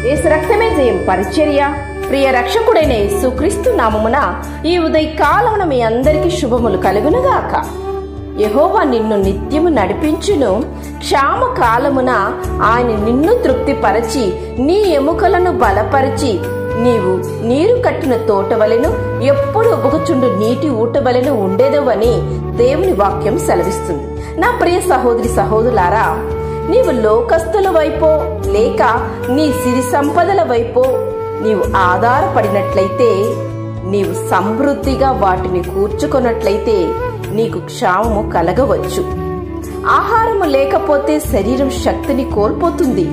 యేసు రక్తమే జయం పరిచర్య. ప్రియ రక్షకుడైన యేసుక్రీస్తు నామమున ఈ ఉదయకాలమున మీ అందరికీ శుభములు కలుగునుగాక. యెహోవా నిన్ను నిత్యము నడిపించును. క్షామ కాలమున ఆయన నిన్ను తృప్తిపరచి నీ ఎముకలను బలపరిచి నీవు నీరు కట్టిన తోటవలెను ఎప్పుడు ఉబుకుచుండు నీటి ఊటవలెను ఉండేదవని దేవుని వాక్యం సెలవిస్తుంది. నా ప్రియ సహోదరి సహోదరులారా, నీవు లోకస్తుల వైపో లేక నీ సిరి సంపదల వైపో నీవు ఆధారపడినట్లయితే, నీవు సమృద్ధిగా వాటిని కూర్చుకున్నట్లయితే నీకు క్షామము కలగవచ్చు. ఆహారము లేకపోతే శరీరం శక్తిని కోల్పోతుంది,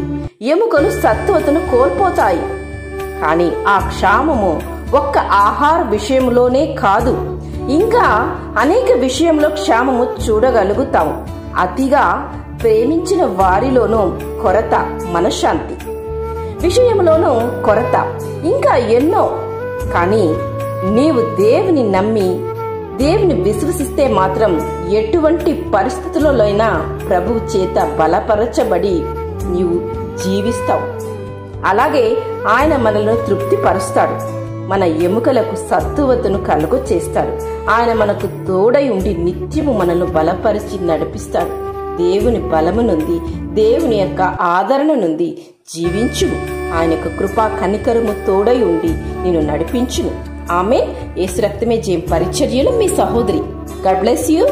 ఎముకలు సత్వతను కోల్పోతాయి. కానీ ఆ క్షామము ఒక్క ఆహార విషయంలోనే కాదు, ఇంకా అనేక విషయంలో క్షామము చూడగలుగుతాము. అతిగా ప్రేమించిన వారిలోనూ కొరత, మనశ్శాంతి విషయంలోనూ కొరత, ఇంకా ఎన్నో. కానీ నీవు దేవుని నమ్మి దేవుని విశ్వసిస్తే మాత్రం ఎటువంటి పరిస్థితులలోనైనా ప్రభువు చేత బలపరచబడి నీవు జీవిస్తావు. అలాగే ఆయన మనల్ని తృప్తిపరుస్తాడు, మన ఎముకలకు సత్తువతను కలుగ చేస్తాడు. ఆయన మనకు తోడై ఉండి నిత్యము మనల్ని బలపరిచి నడిపిస్తాడు. దేవుని బలము నుండి, దేవుని యొక్క ఆదరణ నుండి జీవించుము. ఆయన యొక్క కృపా కనికరము తోడై ఉండి నిన్ను నడిపించును. ఆమెన్. యేసు రక్తమే జయం పరిచర్యలో మీ సహోదరి. God bless you.